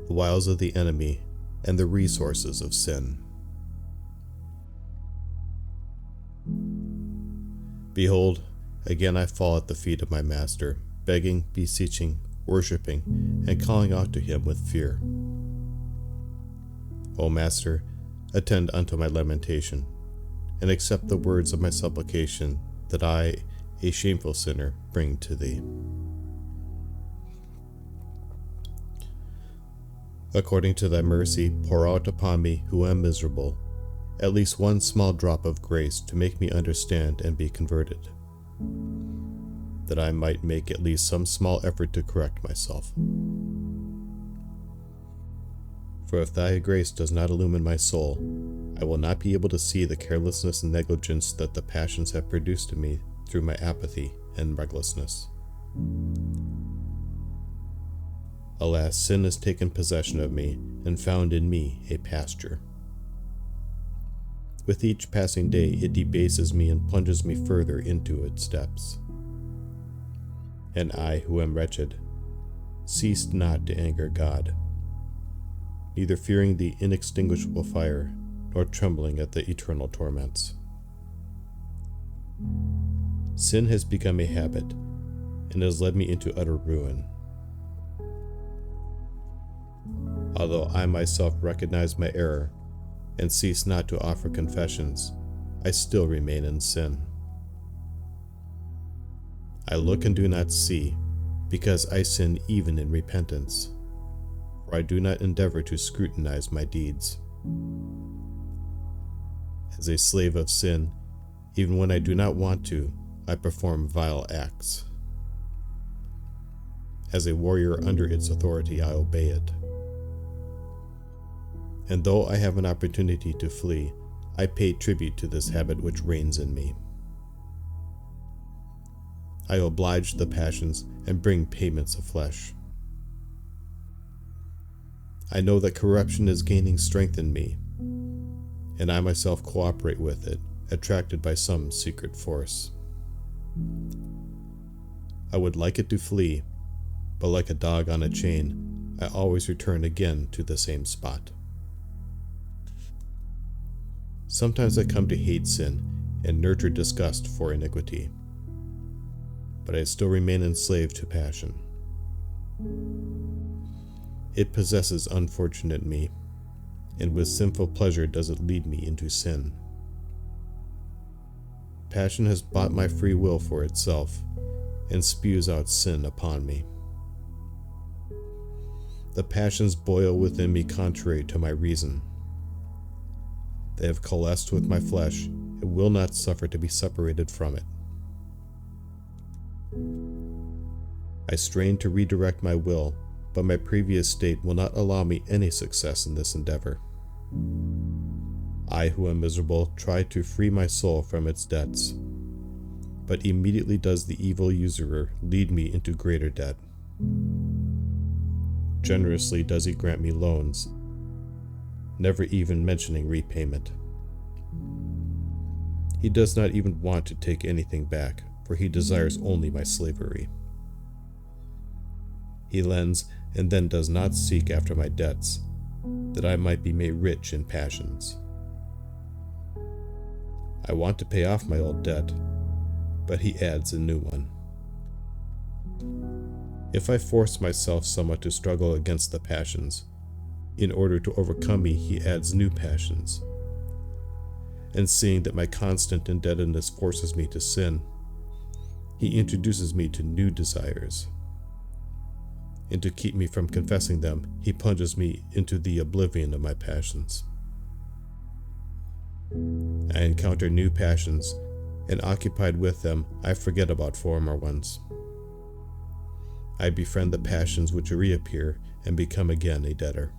the wiles of the enemy, and the resources of sin. Behold, again I fall at the feet of my Master, begging, beseeching, worshipping, and calling out to him with fear. O Master, attend unto my lamentation, and accept the words of my supplication that I, a shameful sinner, bring to thee. According to thy mercy, pour out upon me, who am miserable, at least one small drop of grace to make me understand and be converted, that I might make at least some small effort to correct myself. For if thy grace does not illumine my soul, I will not be able to see the carelessness and negligence that the passions have produced in me through my apathy and recklessness. Alas, sin has taken possession of me and found in me a pasture. With each passing day, it debases me and plunges me further into its depths. And I, who am wretched, ceased not to anger God, neither fearing the inextinguishable fire, nor trembling at the eternal torments. Sin has become a habit, and has led me into utter ruin. Although I myself recognize my error, and cease not to offer confessions, I still remain in sin. I look and do not see, because I sin even in repentance, for I do not endeavor to scrutinize my deeds. As a slave of sin, even when I do not want to, I perform vile acts. As a warrior under its authority, I obey it. And though I have an opportunity to flee, I pay tribute to this habit which reigns in me. I oblige the passions and bring payments of flesh. I know that corruption is gaining strength in me, and I myself cooperate with it, attracted by some secret force. I would like it to flee, but like a dog on a chain, I always return again to the same spot. Sometimes I come to hate sin and nurture disgust for iniquity, but I still remain enslaved to passion. It possesses unfortunate me, and with sinful pleasure does it lead me into sin. Passion has bought my free will for itself, and spews out sin upon me. The passions boil within me contrary to my reason. They have coalesced with my flesh and will not suffer to be separated from it. I strain to redirect my will, but my previous state will not allow me any success in this endeavor. I, who am miserable, try to free my soul from its debts, but immediately does the evil usurer lead me into greater debt. Generously does he grant me loans, never even mentioning repayment. He does not even want to take anything back, for he desires only my slavery. He lends and then does not seek after my debts, that I might be made rich in passions. I want to pay off my old debt, but he adds a new one. If I force myself somewhat to struggle against the passions, in order to overcome me, he adds new passions. And seeing that my constant indebtedness forces me to sin, he introduces me to new desires. And to keep me from confessing them, he plunges me into the oblivion of my passions. I encounter new passions, and occupied with them, I forget about former ones. I befriend the passions which reappear and become again a debtor.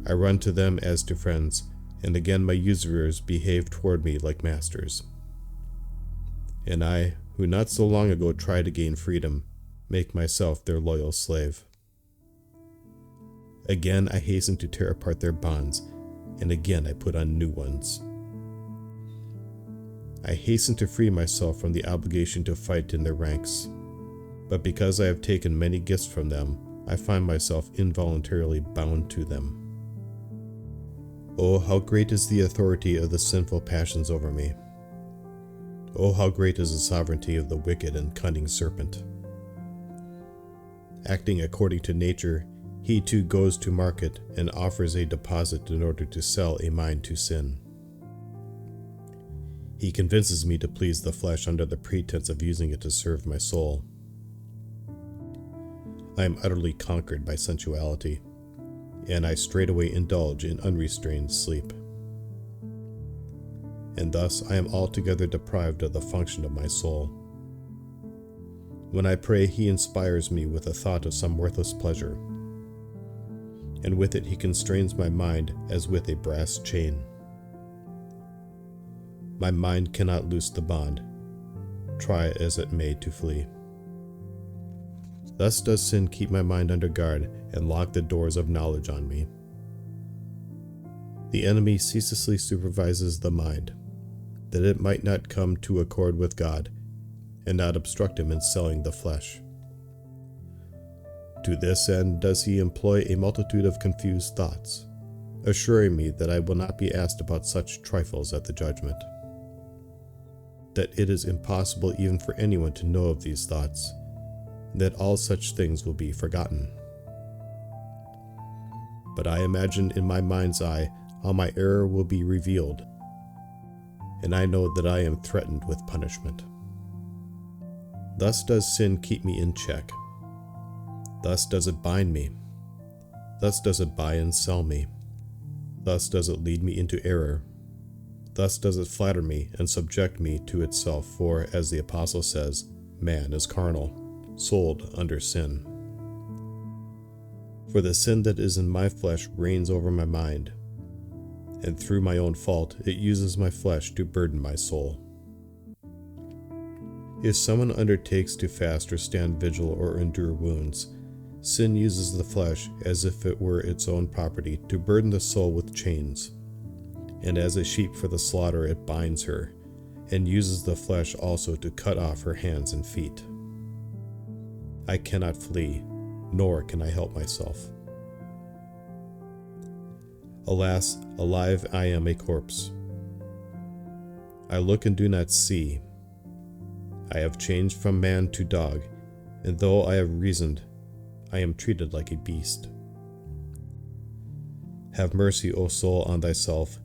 I run to them as to friends, and again my usurers behave toward me like masters. And I, who not so long ago tried to gain freedom, make myself their loyal slave. Again I hasten to tear apart their bonds, and again I put on new ones. I hasten to free myself from the obligation to fight in their ranks, but because I have taken many gifts from them, I find myself involuntarily bound to them. Oh, how great is the authority of the sinful passions over me! Oh, how great is the sovereignty of the wicked and cunning serpent! Acting according to nature, he too goes to market and offers a deposit in order to sell a mind to sin. He convinces me to please the flesh under the pretense of using it to serve my soul. I am utterly conquered by sensuality, and I straightway indulge in unrestrained sleep. And thus I am altogether deprived of the function of my soul. When I pray, he inspires me with a thought of some worthless pleasure, and with it he constrains my mind as with a brass chain. My mind cannot loose the bond, try as it may to flee. Thus does sin keep my mind under guard and lock the doors of knowledge on me. The enemy ceaselessly supervises the mind, that it might not come to accord with God, and not obstruct him in selling the flesh. To this end does he employ a multitude of confused thoughts, assuring me that I will not be asked about such trifles at the judgment, that it is impossible even for anyone to know of these thoughts, and that all such things will be forgotten. But I imagine in my mind's eye how my error will be revealed, and I know that I am threatened with punishment. Thus does sin keep me in check. Thus does it bind me. Thus does it buy and sell me. Thus does it lead me into error. Thus does it flatter me and subject me to itself, for, as the apostle says, man is carnal, sold under sin. For the sin that is in my flesh reigns over my mind, and through my own fault it uses my flesh to burden my soul. If someone undertakes to fast or stand vigil or endure wounds, sin uses the flesh as if it were its own property to burden the soul with chains, and as a sheep for the slaughter it binds her, and uses the flesh also to cut off her hands and feet. I cannot flee, nor can I help myself. Alas, alive I am a corpse. I look and do not see. I have changed from man to dog, and though I have reasoned, I am treated like a beast. Have mercy, O soul, on thyself,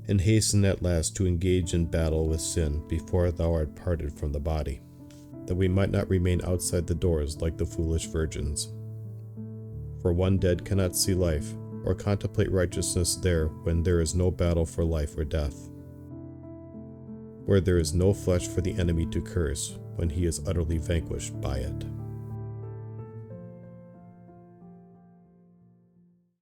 and hasten at last to engage in battle with sin before thou art parted from the body, that we might not remain outside the doors like the foolish virgins. For one dead cannot see life, or contemplate righteousness there when there is no battle for life or death, where there is no flesh for the enemy to curse when he is utterly vanquished by it.